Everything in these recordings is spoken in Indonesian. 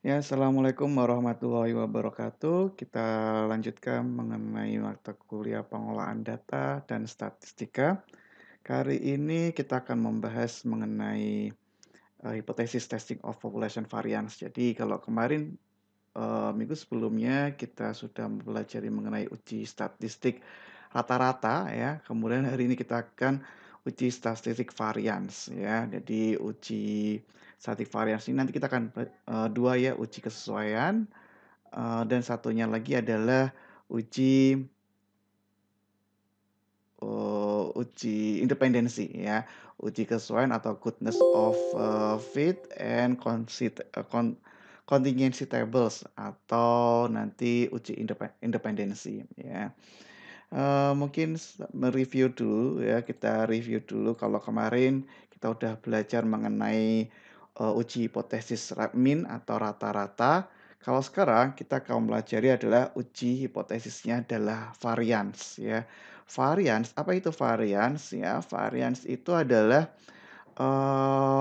Ya, assalamualaikum warahmatullahi wabarakatuh. Kita lanjutkan mengenai mata kuliah pengolahan data dan statistika. Kali ini kita akan membahas mengenai hipotesis testing of population variance. Jadi, kalau kemarin minggu sebelumnya kita sudah mempelajari mengenai uji statistik rata-rata ya. Kemudian hari ini kita akan uji statistik variance ya. Jadi uji statistik variance ini nanti kita akan dua ya, uji kesesuaian dan satunya lagi adalah uji uji independensi ya. Uji kesesuaian atau goodness of fit and contingency tables atau nanti uji independensi ya. Mungkin mereview dulu ya, kita review dulu kalau kemarin kita udah belajar mengenai, uji hipotesis mean atau rata-rata. Kalau sekarang kita akan pelajari adalah uji hipotesisnya adalah variance ya. Variance, apa itu variance ya? Variance itu adalah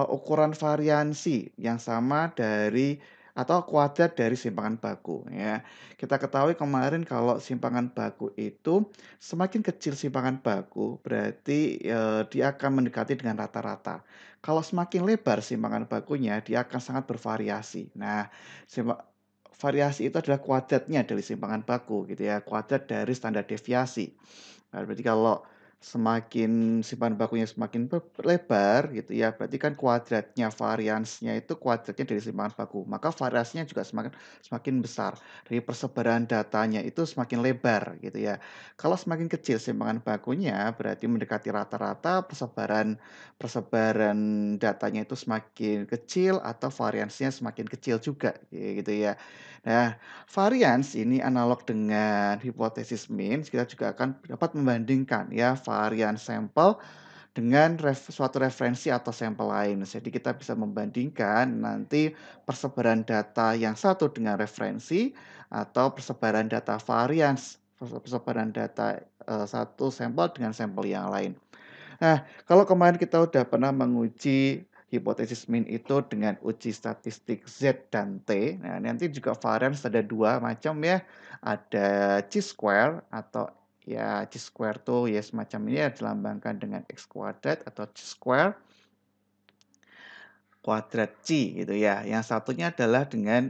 ukuran variansi yang sama dari atau kuadrat dari simpangan baku ya. Kita ketahui kemarin kalau simpangan baku itu semakin kecil simpangan baku berarti, dia akan mendekati dengan rata-rata. Kalau semakin lebar simpangan bakunya dia akan sangat bervariasi. Nah, variasi itu adalah kuadratnya dari simpangan baku gitu ya, kuadrat dari standar deviasi. Nah, berarti kalau semakin simpan bakunya semakin lebar gitu ya, berarti kan kuadratnya, variansnya itu kuadratnya dari simpangan baku, maka variasinya juga semakin semakin besar. Dari persebaran datanya itu semakin lebar gitu ya. Kalau semakin kecil simpangan bakunya, berarti mendekati rata-rata, persebaran persebaran datanya itu semakin kecil atau variansnya semakin kecil juga, gitu ya. Nah, varians ini analog dengan hipotesis mean, kita juga akan dapat membandingkan ya varian sampel dengan suatu referensi atau sampel lain. Jadi kita bisa membandingkan nanti persebaran data yang satu dengan referensi atau persebaran data varians, persebaran data satu sampel dengan sampel yang lain. Nah, kalau kemarin kita udah pernah menguji hipotesis mean itu dengan uji statistik Z dan T. Nah, nanti juga variance ada 2 macam ya. Ada chi-square atau ya chi-square tuh ya semacam ini ya dilambangkan dengan x kuadrat atau chi-square kuadrat C gitu ya. Yang satunya adalah dengan,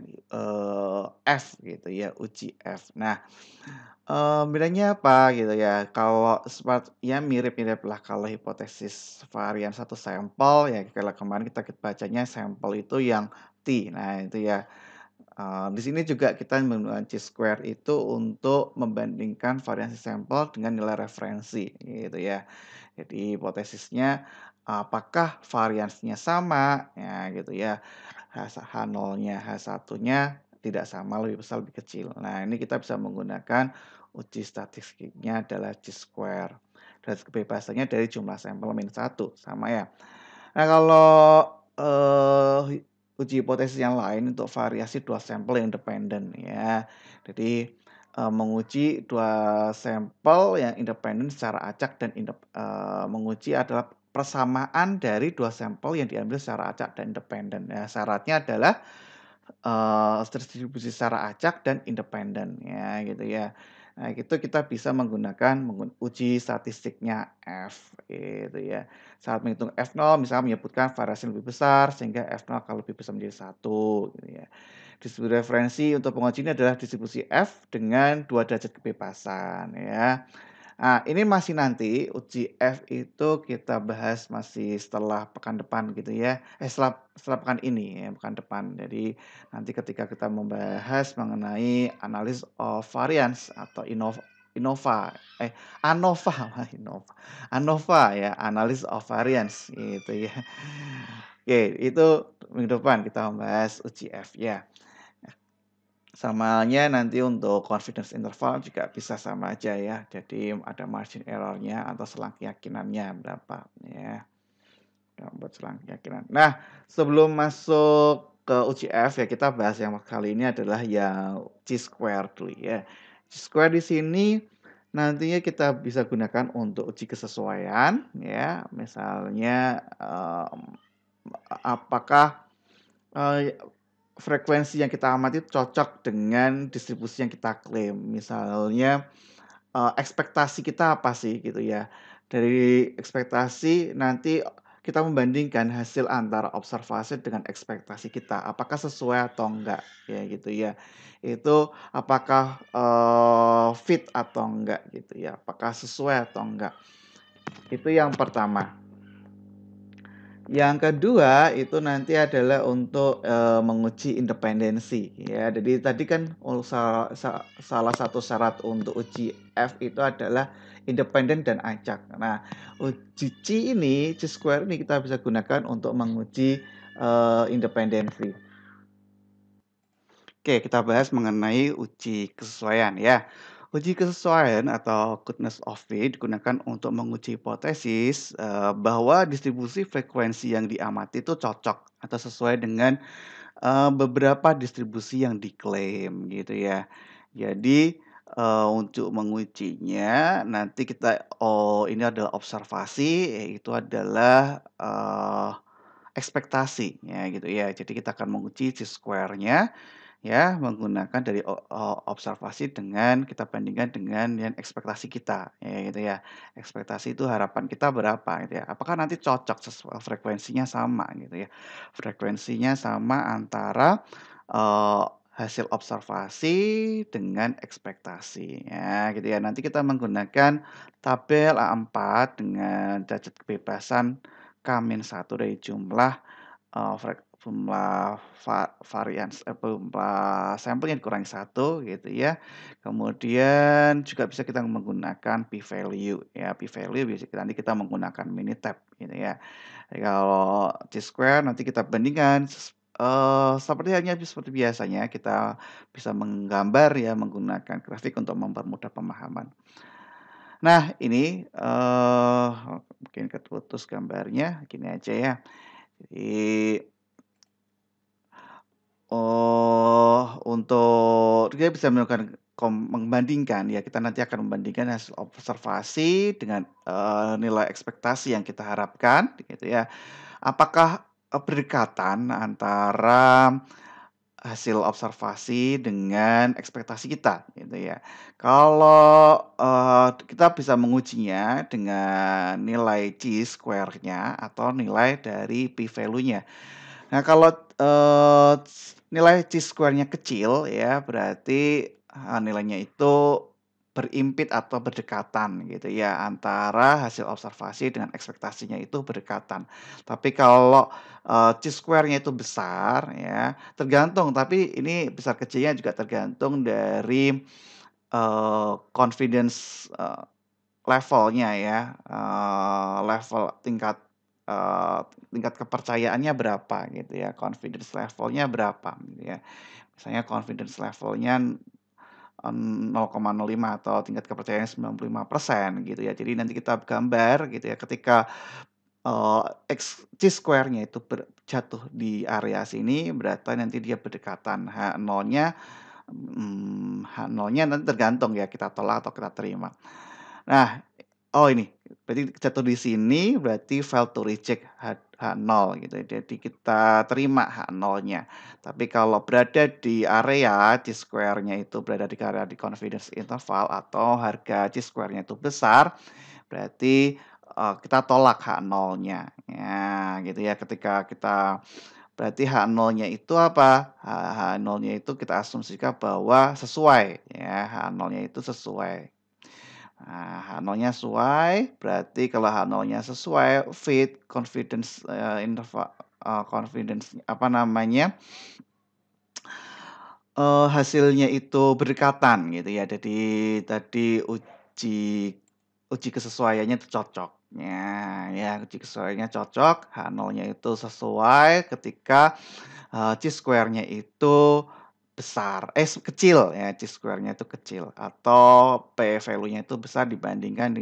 F gitu ya, uji F. Nah, bedanya apa gitu ya, kalau ya mirip-mirip lah kalau hipotesis varian satu sampel ya kalau kemarin kita bacanya sampel itu yang T. Nah itu ya, di sini juga kita menggunakan chi-square itu untuk membandingkan variasi sampel dengan nilai referensi gitu ya. Jadi hipotesisnya apakah variansinya sama, ya gitu ya. H0-nya, H1-nya tidak sama, lebih besar, lebih kecil. Nah, ini kita bisa menggunakan uji statistiknya adalah chi-square. Dan kebebasannya dari jumlah sampel -1, sama ya. Nah, kalau, uji hipotesis yang lain untuk variasi 2 sampel yang independen ya. Jadi, menguji 2 sampel yang independen secara acak dan menguji adalah persamaan dari 2 sampel yang diambil secara acak dan independen ya. Syaratnya adalah terdistribusi secara acak dan independen ya gitu ya. Nah itu kita bisa menggunakan uji statistiknya F gitu ya. Saat menghitung F0 misalnya menyebutkan variasi yang lebih besar sehingga F0 akan lebih besar menjadi 1 gitu ya. Distribusi referensi untuk penguji ini adalah distribusi F dengan 2 derajat kebebasan ya. Nah, ini masih nanti uji F itu kita bahas masih setelah pekan depan gitu ya. Setelah pekan ini ya, pekan depan. Jadi nanti ketika kita membahas mengenai analis of variance atau Innova, ANOVA malah Innova. ANOVA ya, analis of variance gitu ya. Oke, itu minggu depan kita membahas uji F ya. Sama halnya nanti untuk confidence interval juga bisa sama aja ya. Jadi ada margin error-nya atau selang keyakinannya berapa ya. Buat selang keyakinan. Nah, sebelum masuk ke uji F ya kita bahas yang kali ini adalah yang chi-square dulu ya. Chi-square di sini nantinya kita bisa gunakan untuk uji kesesuaian ya. Misalnya apakah frekuensi yang kita amati cocok dengan distribusi yang kita klaim. Misalnya, ekspektasi kita apa sih gitu ya. Dari ekspektasi nanti kita membandingkan hasil antara observasi dengan ekspektasi kita, apakah sesuai atau enggak, ya gitu ya. Itu apakah, fit atau enggak gitu ya, apakah sesuai atau enggak. Itu yang pertama. Yang kedua itu nanti adalah untuk, menguji independensi ya. Jadi tadi kan salah satu syarat untuk uji F itu adalah independen dan acak. Nah, uji Chi-square ini kita bisa gunakan untuk menguji, independensi. Oke, kita bahas mengenai uji kesesuaian ya. Uji kesesuaian atau goodness of fit digunakan untuk menguji hipotesis bahwa distribusi frekuensi yang diamati itu cocok atau sesuai dengan beberapa distribusi yang diklaim gitu ya. Jadi untuk mengujinya nanti kita oh ini adalah observasi, yaitu adalah ekspektasi ya gitu ya. Jadi kita akan menguji chi-square-nya ya, menggunakan dari observasi dengan kita bandingkan dengan yang ekspektasi kita, ya gitu ya. Ekspektasi itu harapan kita berapa gitu ya, apakah nanti cocok frekuensinya sama gitu ya. Frekuensinya sama antara, eee, hasil observasi dengan ekspektasi, ya gitu ya. Nanti kita menggunakan tabel A4 dengan derajat kebebasan K-1 dari jumlah jumlah jumlah sampel yang dikurangi satu gitu ya. Kemudian juga bisa kita menggunakan p-value ya, p-value biasa nanti kita menggunakan Minitab gitu ya. Jadi kalau chi-square nanti kita bandingkan seperti halnya seperti biasanya kita bisa menggambar ya menggunakan grafik untuk mempermudah pemahaman. Nah ini, mungkin keputus gambarnya, gini aja ya. Jadi untuk dia bisa melakukan membandingkan ya, kita nanti akan membandingkan hasil observasi dengan, nilai ekspektasi yang kita harapkan gitu ya. Apakah, berdekatan antara hasil observasi dengan ekspektasi kita gitu ya. Kalau, kita bisa mengujinya dengan nilai chi-square-nya atau nilai dari p-value-nya. Nah kalau, nilai chi-square-nya kecil ya berarti, nilainya itu berimpit atau berdekatan gitu ya, antara hasil observasi dengan ekspektasinya itu berdekatan. Tapi kalau, chi-square-nya itu besar ya, tergantung tapi ini besar kecilnya juga tergantung dari, confidence, levelnya ya, level tingkat kepercayaannya berapa gitu ya, confidence levelnya berapa gitu ya. Misalnya confidence levelnya 0,05 atau tingkat kepercayaannya 95% gitu ya. Jadi nanti kita gambar gitu ya ketika, chi-square-nya itu jatuh di area sini berarti nanti dia berdekatan, H0-nya nanti tergantung ya kita tolak atau kita terima. Nah, oh ini, berarti jatuh di sini berarti fail to reject H0 gitu ya. Jadi kita terima H0-nya. Tapi kalau berada di area chi-square-nya itu berada di area di confidence interval atau harga chi-square-nya itu besar, berarti, kita tolak H0-nya. Ya, gitu ya. Ketika kita berarti H0-nya itu apa? H0-nya itu kita asumsikan bahwa sesuai ya, H0-nya itu sesuai. Nah, H0-nya sesuai, berarti kalau H0-nya sesuai, fit, confidence, confidence apa namanya, hasilnya itu berdekatan gitu ya. Jadi tadi uji kesesuaiannya itu cocok. Ya, uji kesesuaiannya cocok, H0-nya itu sesuai ketika, chi-square-nya itu besar, kecil ya, chi-square-nya itu kecil atau p-value-nya itu besar dibandingkan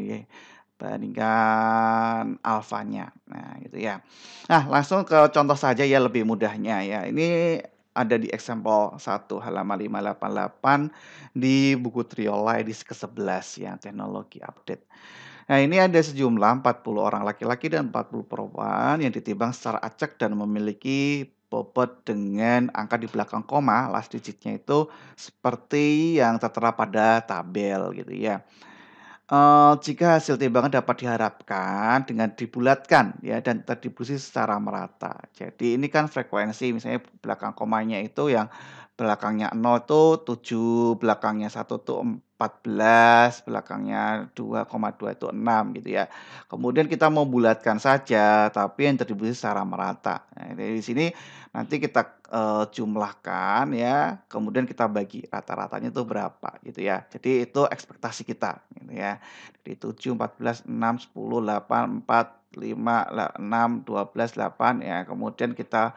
alfanya. Nah, gitu ya. Nah, langsung ke contoh saja ya lebih mudahnya ya. Ini ada di example 1 halaman 588 di buku Triolai edisi ke-11 ya, teknologi update. Nah, ini ada sejumlah 40 orang laki-laki dan 40 perempuan yang ditimbang secara acak dan memiliki bobot dengan angka di belakang koma, last digit-nya itu seperti yang tertera pada tabel gitu ya. Jika hasil timbangan dapat diharapkan dengan dibulatkan ya dan terdistribusi secara merata. Jadi ini kan frekuensi misalnya belakang komanya itu yang belakangnya 0 itu 7, belakangnya 1 itu 14, belakangnya 2,2 itu 6 gitu ya. Kemudian kita mau bulatkan saja tapi yang terdistribusi secara merata. Nah, dari sini nanti kita, jumlahkan ya, kemudian kita bagi rata-ratanya itu berapa gitu ya. Jadi itu ekspektasi kita gitu ya. Jadi 7, 14, 6, 10, 8, 4, 5, 6, 12, 8 ya kemudian kita,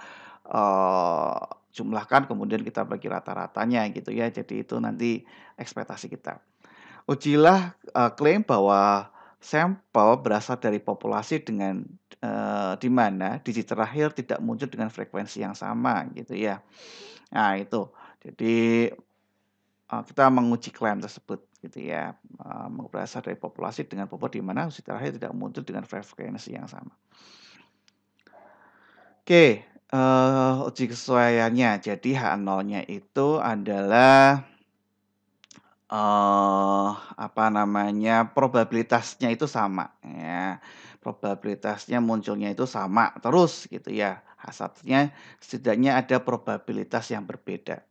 eee, jumlahkan kemudian kita bagi rata-ratanya gitu ya. Jadi itu nanti ekspektasi kita. Ujilah, klaim bahwa sampel berasal dari populasi dengan, di mana digit terakhir tidak muncul dengan frekuensi yang sama gitu ya. Nah itu, jadi, kita menguji klaim tersebut gitu ya, berasal dari populasi dengan populasi di mana digit terakhir tidak muncul dengan frekuensi yang sama. Oke, uji kesesuaiannya. Jadi H0-nya itu adalah apa namanya, probabilitasnya itu sama ya, probabilitasnya munculnya itu sama terus gitu ya, hasilnya setidaknya ada probabilitas yang berbeda.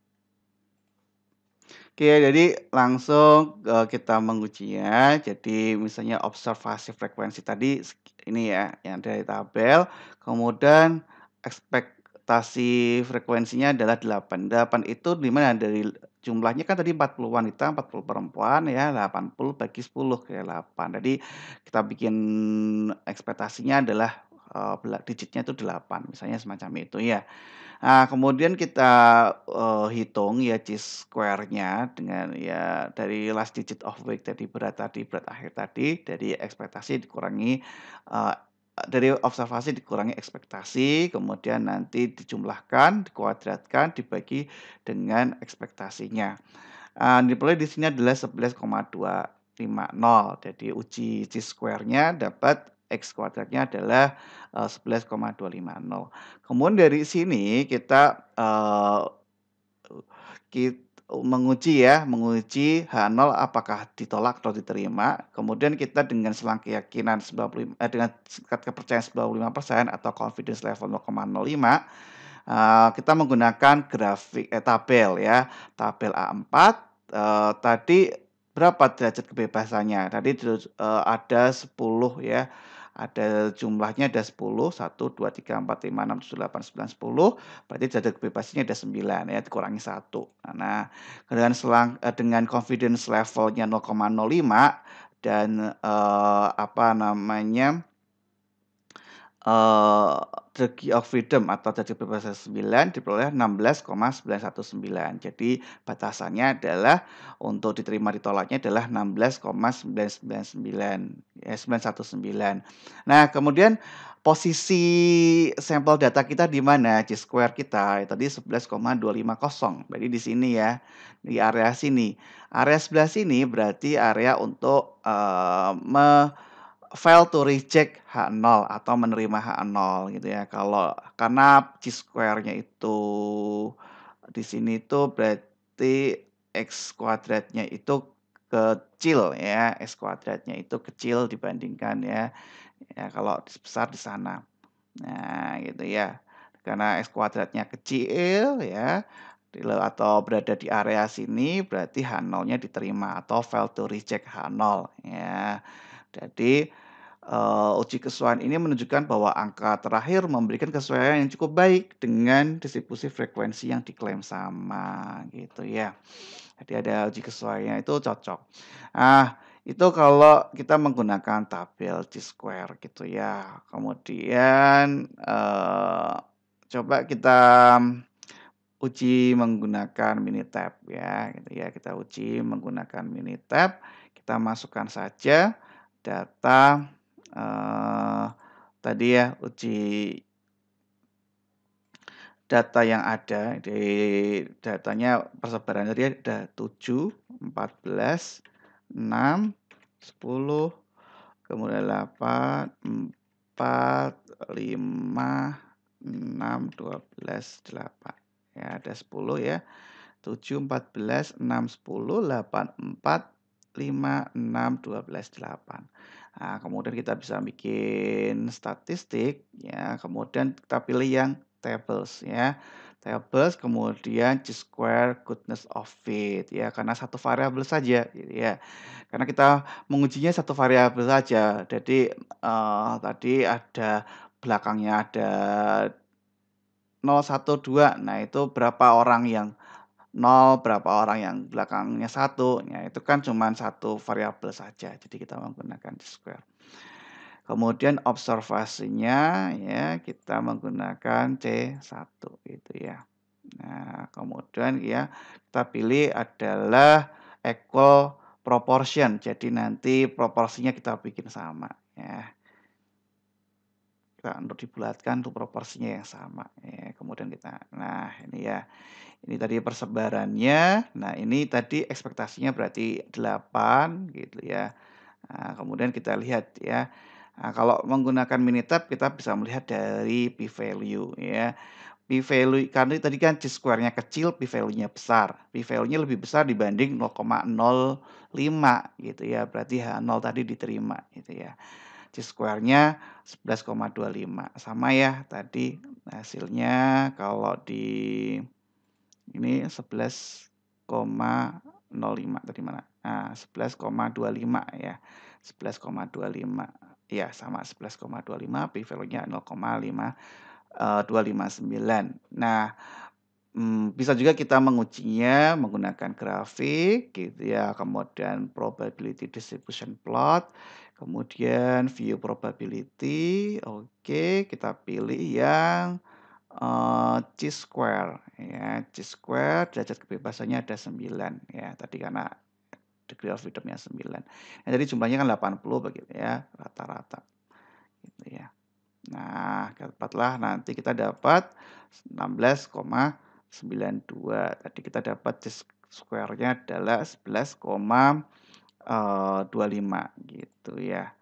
Oke, jadi langsung, kita mengujinya. Jadi misalnya observasi frekuensi tadi ini ya, yang dari tabel, kemudian ekspektasi frekuensinya adalah 8. 8 itu di mana dari jumlahnya kan tadi 40 wanita, 40 perempuan ya, 80 bagi 10 ya 8. Jadi kita bikin ekspektasinya adalah, digitnya itu 8, misalnya semacam itu ya. Nah, kemudian kita, hitung ya chi-square-nya dengan ya dari last digit of week tadi, berat akhir tadi, dari ekspektasi dikurangi, eee, dari observasi dikurangi ekspektasi, kemudian nanti dijumlahkan, dikuadratkan, dibagi dengan ekspektasinya. Diperoleh di sini adalah 11,250. Jadi uji chi-square-nya dapat X kuadratnya adalah, 11,250. Kemudian dari sini kita, menguji H0 apakah ditolak atau diterima. Kemudian kita dengan selang keyakinan dengan tingkat kepercayaan 95% atau confidence level 0,05, kita menggunakan tabel ya, tabel A4, tadi berapa derajat kebebasannya, tadi ada 10 ya, ada jumlahnya ada 10, 1, 2, 3, 4, 5, 6, 7, 8, 9, 10, berarti derajat kebebasannya ada 9 ya, dikurangi 1. Nah, dengan confidence level-nya 0,05 dan, apa namanya, Eee, degree of freedom atau derajat kebebasan 9 diperoleh 16,919. Jadi batasannya adalah untuk diterima ditolaknya adalah 16,999 ya 919. Nah kemudian posisi sampel data kita di mana, chi-square kita tadi 11,250 berarti di sini ya, di area sini. Area sebelah sini berarti area untuk, fail to reject H0 atau menerima H0 gitu ya. Kalau karena chi-square-nya itu di sini tuh berarti X kuadratnya itu kecil ya, X kuadratnya itu kecil dibandingkan ya, ya kalau besar di sana. Nah gitu ya. Karena X kuadratnya kecil ya, atau berada di area sini berarti H0-nya diterima atau fail to reject H0 ya. Jadi, uji kesesuaian ini menunjukkan bahwa angka terakhir memberikan kesesuaian yang cukup baik dengan distribusi frekuensi yang diklaim sama, gitu ya. Jadi ada uji kesesuaiannya itu cocok. Ah, itu kalau kita menggunakan tabel chi-square gitu ya. Kemudian, coba kita uji menggunakan Minitab ya, gitu ya. Kita uji menggunakan Minitab, kita masukkan saja data, eee, tadi ya, uji data yang ada di datanya persebaran tadi ada 7, 14, 6, 10, kemudian 8, 4, 5. 6, 12, 8. Ya, ada 10 ya. 7, 14, 6, 10, 8, 4, 5, 6, 12, 8. Nah, kemudian kita bisa bikin statistik ya, kemudian kita pilih yang tables ya. Tables kemudian chi-square goodness of fit ya, karena satu variabel saja gitu ya. Karena kita mengujinya satu variabel saja. Jadi tadi ada belakangnya ada 0, 1, 2. Nah, itu berapa orang yang 0, berapa orang yang belakangnya 1, ya itu kan cuma satu variabel saja, jadi kita menggunakan square. Kemudian observasinya ya kita menggunakan C1 gitu ya. Nah, kemudian ya kita pilih adalah equal proportion, jadi nanti proporsinya kita bikin sama ya. Kita untuk dibulatkan untuk proporsinya yang sama ya, kemudian kita nah ini ya. Ini tadi persebarannya. Nah, ini tadi ekspektasinya berarti 8 gitu ya. Nah, kemudian kita lihat ya. Nah, kalau menggunakan Minitab kita bisa melihat dari p value ya. P value karena tadi kan chi-square-nya kecil, p value-nya besar. P value-nya lebih besar dibanding 0,05 gitu ya. Berarti H0 tadi diterima gitu ya. Chi-square-nya 11,25. Sama ya tadi hasilnya kalau di ini 11,05 tadi mana? Nah, 11,25 ya. 11,25. Ya, sama 11,25, P value-nya 0,259. Nah, bisa juga kita mengujinya menggunakan grafik gitu ya, kemudian probability distribution plot, kemudian view probability. Oke, kita pilih yang chi-square ya, chi-square derajat kebebasannya ada 9 ya, tadi karena degree of freedom-nya 9. Nah, jadi jumlahnya kan 80 begitu ya, rata-rata gitu ya. Nah, dapatlah nanti kita dapat 16,92. Tadi kita dapat chi-square-nya adalah 11,25 gitu ya.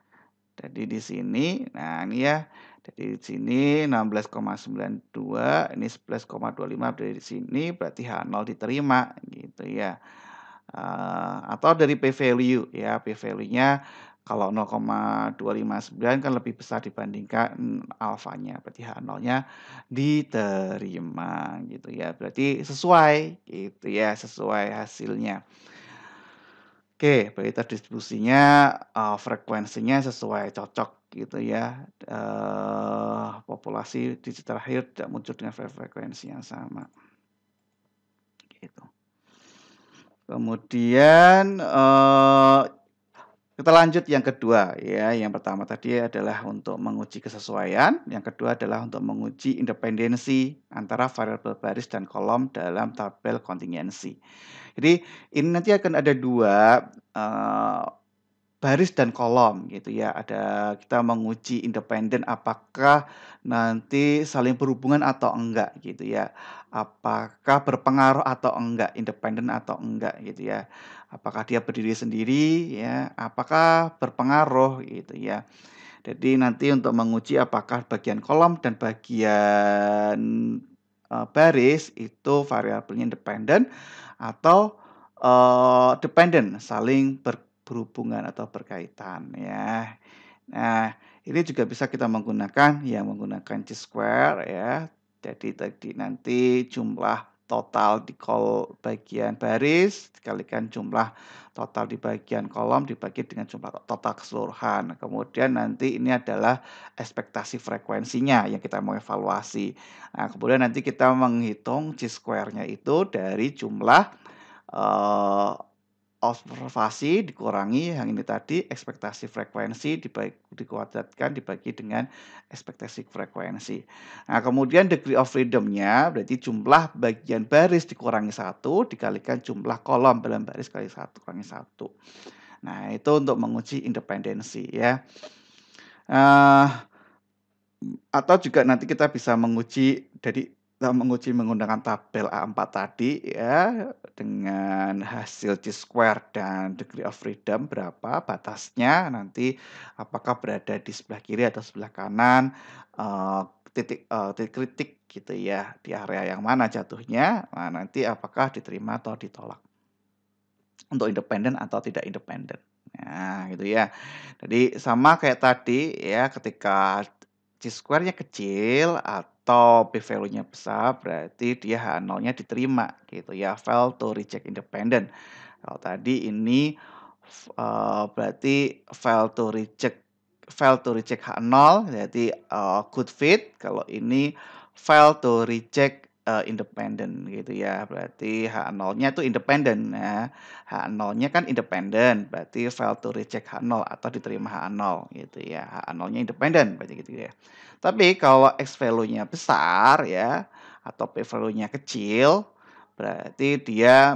Jadi di sini, nah ini ya, jadi di sini 16,92, ini 11,25 dari sini, berarti H0 diterima gitu ya. Atau dari P value ya, P value-nya kalau 0,259 kan lebih besar dibandingkan alfanya, berarti H0-nya diterima gitu ya. Berarti sesuai gitu ya, sesuai hasilnya. Oke, berarti terdistribusinya, frekuensinya sesuai cocok gitu ya, populasi digit terakhir tidak muncul dengan frekuensi yang sama, gitu. Kemudian, kita lanjut yang kedua ya, yang pertama tadi adalah untuk menguji kesesuaian, yang kedua adalah untuk menguji independensi antara variabel baris dan kolom dalam tabel kontingensi. Jadi ini nanti akan ada 2 baris dan kolom gitu ya. Ada kita menguji independen apakah nanti saling berhubungan atau enggak gitu ya. Apakah berpengaruh atau enggak, independen atau enggak gitu ya. Apakah dia berdiri sendiri ya, apakah berpengaruh gitu ya. Jadi nanti untuk menguji apakah bagian kolom dan bagian, baris itu variabelnya independen atau, dependen, saling berhubungan atau berkaitan ya. Nah, ini juga bisa kita menggunakan yang menggunakan chi-square ya. Jadi tadi nanti jumlah total di bagian baris dikalikan jumlah total di bagian kolom dibagi dengan jumlah total keseluruhan. Kemudian nanti ini adalah ekspektasi frekuensinya yang kita mau evaluasi. Nah, kemudian nanti kita menghitung chi-square-nya itu dari jumlah, eee, observasi dikurangi yang ini tadi ekspektasi frekuensi dikuadratkan dibagi dengan ekspektasi frekuensi. Nah, kemudian degree of freedom-nya berarti jumlah bagian baris dikurangi 1 dikalikan jumlah kolom dalam baris kali 1 kurangi 1. Nah, itu untuk menguji independensi ya. Eee, atau juga nanti kita bisa menguji menguji menggunakan tabel A4 tadi ya, dengan hasil chi-square dan degree of freedom berapa batasnya, nanti apakah berada di sebelah kiri atau sebelah kanan, titik kritik gitu ya, di area yang mana jatuhnya, nah nanti apakah diterima atau ditolak. Untuk independen atau tidak independen. Nah, gitu ya. Jadi sama kayak tadi ya, ketika chi-square-nya kecil atau p-value-nya besar, berarti dia H0-nya diterima gitu ya, fail to reject independent. Kalau tadi ini berarti fail to reject H0, berarti, good fit. Kalau ini fail to reject, independent gitu ya. Berarti H0-nya itu independen ya. H0-nya kan independen, berarti fail to reject H0 atau diterima H0 gitu ya. H0-nya independen berarti gitu ya. Tapi kalau X value-nya besar ya, atau P value-nya kecil, berarti dia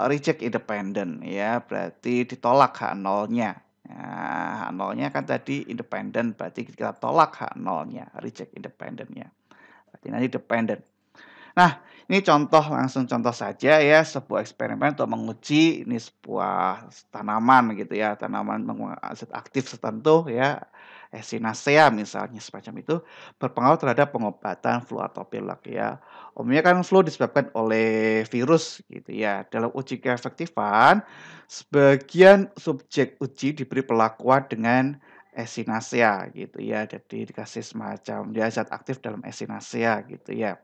reject independent ya, berarti ditolak H0-nya. Nah, H0-nya kan tadi independen, berarti kita tolak H0-nya, reject independent-nya. Berarti nanti dependent. Nah, ini langsung contoh saja ya, sebuah eksperimen untuk menguji ini sebuah tanaman gitu ya, tanaman menggunakan zat aktif tertentu ya, Echinacea misalnya semacam itu, berpengaruh terhadap pengobatan flu atau pilek ya. Umumnya kan flu disebabkan oleh virus gitu ya. Dalam uji keefektifan, sebagian subjek uji diberi perlakuan dengan Echinacea gitu ya. Jadi dikasih semacam dia zat aktif dalam Echinacea gitu ya,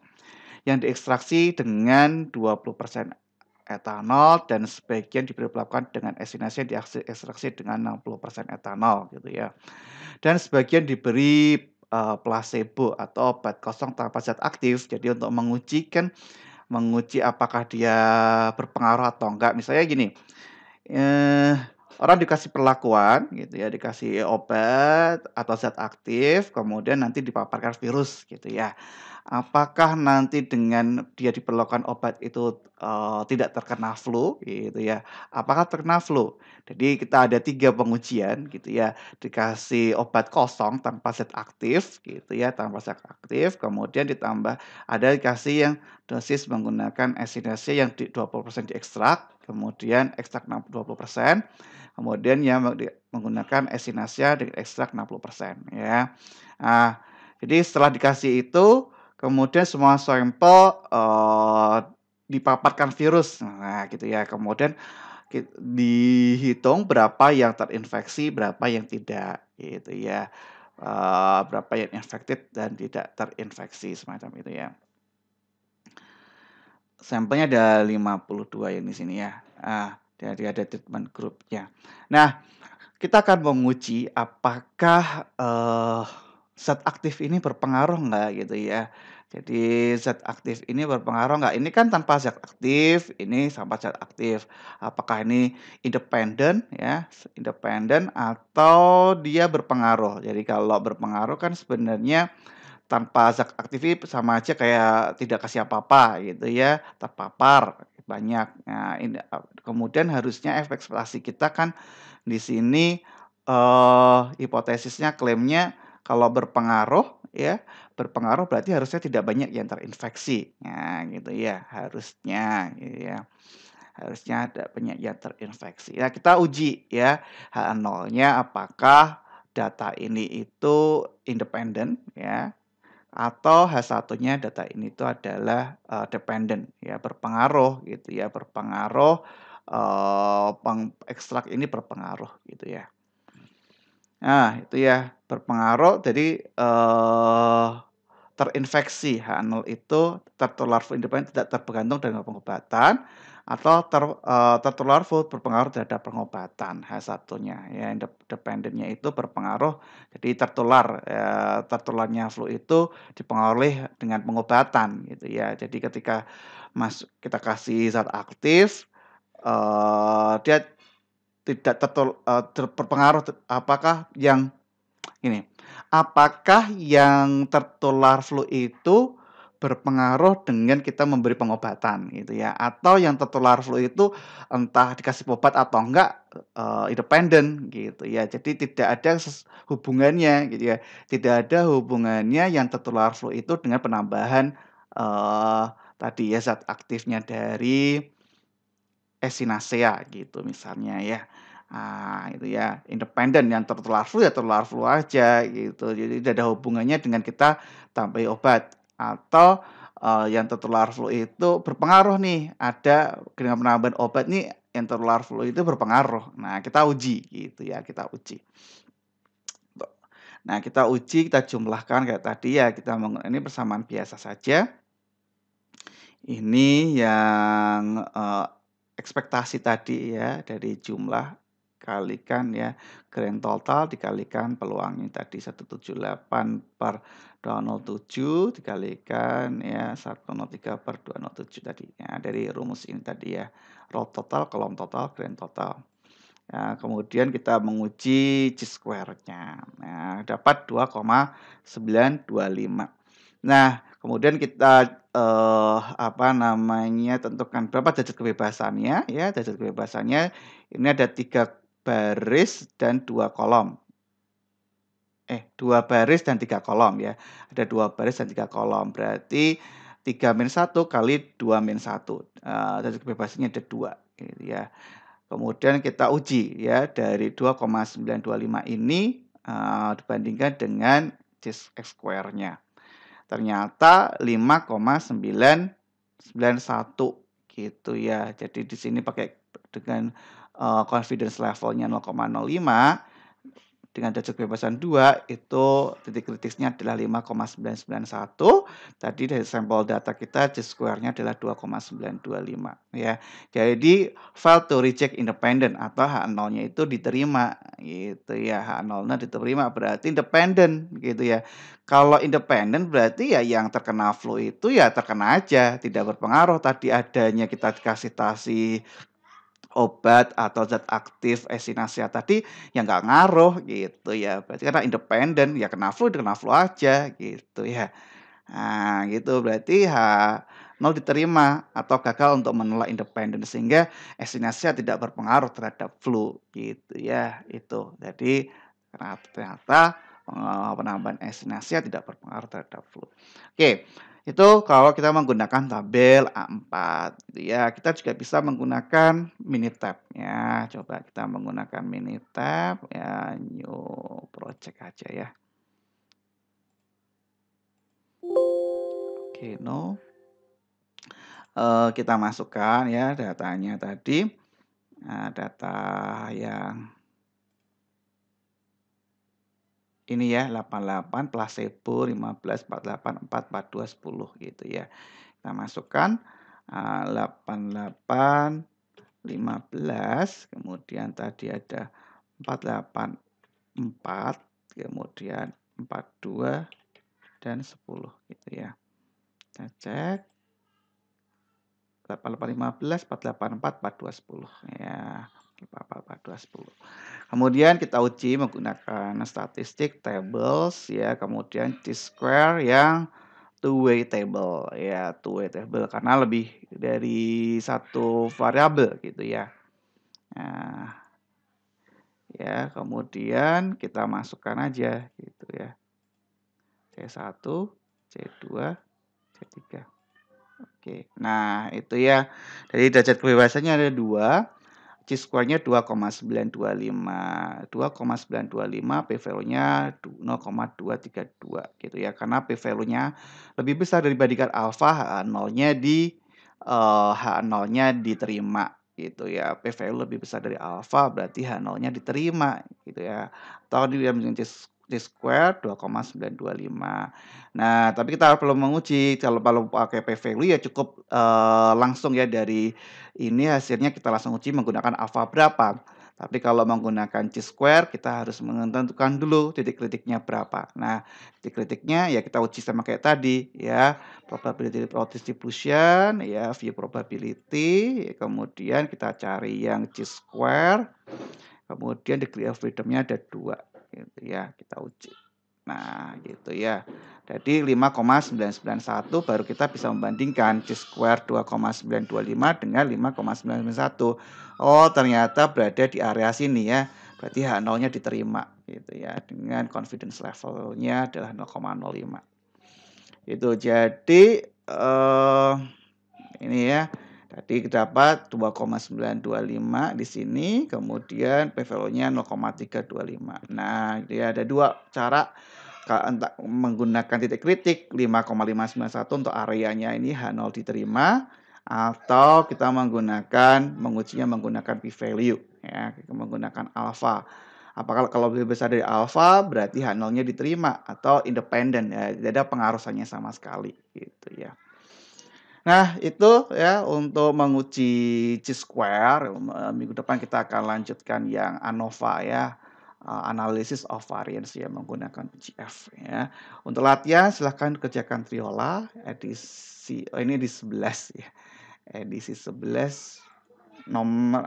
yang diekstraksi dengan 20% etanol dan sebagian diberi perlakuan dengan Echinacea diekstraksi dengan 60% etanol gitu ya. Dan sebagian diberi, placebo atau obat kosong tanpa zat aktif. Jadi untuk menguji apakah dia berpengaruh atau enggak. Misalnya gini, eee, orang dikasih perlakuan gitu ya, dikasih obat atau zat aktif, kemudian nanti dipaparkan virus gitu ya. Apakah nanti dengan dia diperlukan obat itu, tidak terkena flu gitu ya, apakah terkena flu? Jadi kita ada 3 pengujian gitu ya, dikasih obat kosong tanpa zat aktif gitu ya, tanpa zat aktif, kemudian ditambah ada dikasih yang dosis menggunakan Echinacea yang 20% diekstrak, kemudian ekstrak 20%, kemudian yang menggunakan Echinacea dengan ekstrak 60% ya. Nah, jadi setelah dikasih itu, kemudian semua sampel, dipaparkan virus. Nah, gitu ya. Kemudian dihitung berapa yang terinfeksi, berapa yang tidak, gitu ya. Berapa yang infected dan tidak terinfeksi, semacam itu ya. Sampelnya ada 52 yang di sini ya. Jadi ada treatment group-nya. Nah, kita akan menguji apakah, zat aktif ini berpengaruh nggak gitu ya. Jadi zat aktif ini berpengaruh nggak, ini kan tanpa zat aktif, ini tanpa zat aktif. Apakah ini independen ya, independen atau dia berpengaruh. Jadi kalau berpengaruh kan sebenarnya tanpa zat aktif sama aja kayak tidak kasih apa-apa gitu ya, terpapar banyak. Nah ini, kemudian harusnya ekspektasi kita kan di sini, hipotesisnya, klaimnya kalau berpengaruh ya, berpengaruh berarti harusnya tidak banyak yang terinfeksi. Nah gitu ya, harusnya gitu ya. Harusnya ada banyak yang terinfeksi. Ya kita uji ya, H0-nya apakah data ini itu independen ya, atau H1-nya data ini itu adalah, dependent ya, berpengaruh gitu ya, berpengaruh, ekstrak ini berpengaruh gitu ya. Nah itu ya, berpengaruh jadi, terinfeksi H0 itu tertular flu independen tidak tergantung dengan pengobatan atau tertular flu berpengaruh terhadap pengobatan H1-nya ya, dependent-nya itu berpengaruh jadi tertularnya flu itu dipengaruhi dengan pengobatan gitu ya. Jadi ketika kita kasih zat aktif, dia tidak berpengaruh apakah yang ini, apakah yang tertular flu itu berpengaruh dengan kita memberi pengobatan gitu ya, atau yang tertular flu itu entah dikasih obat atau enggak, independen gitu ya. Jadi tidak ada hubungannya gitu ya, tidak ada hubungannya yang tertular flu itu dengan penambahan, tadi ya, zat aktifnya dari Echinacea gitu misalnya ya. Itu ya, independen yang tertular flu ya tertular flu aja gitu. Jadi tidak ada hubungannya dengan kita tambahi obat atau, yang tertular flu itu berpengaruh nih, ada dengan penambahan obat nih yang tertular flu itu berpengaruh. Nah, kita uji gitu ya, kita uji. Nah, kita uji, kita jumlahkan kayak tadi ya, ini persamaan biasa saja. Ini yang, ekspektasi tadi ya, dari jumlah kalikan ya, grand total dikalikan peluangnya tadi 178/207 dikalikan ya 103/207 tadi. Ya, dari rumus ini tadi ya, raw total, kolom total, grand total. Nah, kemudian kita menguji chi-square-nya. Nah, dapat 2,925. Nah, kemudian kita, tentukan berapa derajat kebebasannya ya, derajat kebebasannya ini ada 3 baris dan 2 kolom. 2 baris dan 3 kolom ya. Ada 2 baris dan 3 kolom, berarti 3-1 kali 2-1, derajat kebebasannya ada 2 gitu ya. Kemudian kita uji ya dari 2,925 ini, dibandingkan dengan chi-square-nya. Ternyata 5,991 gitu ya. Jadi di sini pakai dengan, confidence level-nya 0,05 dengan derajat kebebasan 2 itu titik kritisnya adalah 5,991. Tadi dari sampel data kita chi-square-nya adalah 2,925 ya. Jadi fail to reject independent atau H0-nya itu diterima gitu ya. H0-nya diterima berarti independen gitu ya. Kalau independen berarti ya yang terkena flu itu ya terkena aja, tidak berpengaruh tadi adanya kita dikasih obat atau zat aktif echinacea tadi, ya nggak ngaruh gitu ya. Berarti karena independen, ya kena flu aja gitu ya. Nah gitu, berarti H0 diterima atau gagal untuk menolak independen sehingga echinacea tidak berpengaruh terhadap flu gitu ya, itu. Jadi ternyata, penambahan echinacea tidak berpengaruh terhadap flu. Oke. Itu kalau kita menggunakan tabel A4 gitu ya. Kita juga bisa menggunakan Minitab ya. Coba kita menggunakan Minitab ya, new project aja ya. Oke, no. Kita masukkan ya datanya tadi. Nah, data yang ini ya 88, placebo 15, 48, 4, 42, 10 gitu ya. Kita masukkan, 88, 15, kemudian tadi ada 48, 4, kemudian 42 dan 10 gitu ya. Kita cek 88, 15, 48, 4, 42, 10 ya. 44, 42, 10. Kemudian kita uji menggunakan statistik tables ya, kemudian chi-square yang two-way table ya, two-way table karena lebih dari satu variabel gitu ya. Nah, ya kemudian kita masukkan aja gitu ya. C1, C2, C3. Oke. Nah, itu ya. Jadi derajat kebebasannya ada 2. Chi-square-nya 2,925. 2,925 p-value-nya 0,232 gitu ya. Karena p-value-nya lebih besar dibandingkan alfa, H0-nya H0-nya diterima gitu ya. P-value lebih besar dari alfa berarti H0-nya diterima gitu ya. Atau dia dengan chi-square 2,925. Nah, tapi kita perlu menguji kalau pakai p-value ya cukup, langsung ya dari ini hasilnya kita langsung uji menggunakan alfa berapa. Tapi kalau menggunakan chi-square kita harus menentukan dulu titik kritiknya berapa. Nah, titik kritiknya ya kita uji sama kayak tadi ya, probability of distribution ya, view probability, kemudian kita cari yang chi-square, kemudian degree of freedom-nya ada 2 gitu ya, kita uji. Nah, gitu ya. Jadi 5,991 baru kita bisa membandingkan chi-square 2,925 dengan 5,991. Oh, ternyata berada di area sini ya. Berarti H0-nya diterima gitu ya dengan confidence level-nya adalah 0,05. Itu jadi ini ya Tadi dapat 2,925 di sini, kemudian P value-nya 0,325. Nah, dia ada 2 cara entah menggunakan titik kritik 5,591 untuk areanya ini H0 diterima, atau kita mengujinya menggunakan P value ya, menggunakan alfa. Apakah kalau lebih besar dari alfa berarti H0-nya diterima atau independen ya, tidak ada pengarusannya sama sekali gitu ya. Nah, itu ya untuk menguji Chi-square, minggu depan kita akan lanjutkan yang ANOVA ya, Analysis of Variance ya menggunakan GF ya. Untuk latihan silahkan kerjakan triola ini edisi 11 ya, edisi 11 nomor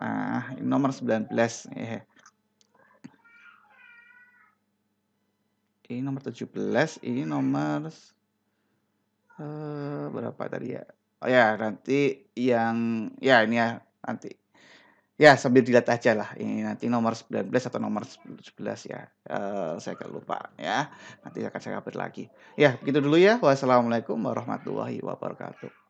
19 ya. Ini nomor 17, ini nomor berapa tadi ya? Oh ya, nanti yang ya ini ya, nanti. Ya sambil dilihat aja lah, ini nanti nomor 19 atau nomor 11 ya, saya agak lupa ya, nanti akan saya update lagi. Ya begitu dulu ya, wassalamualaikum warahmatullahi wabarakatuh.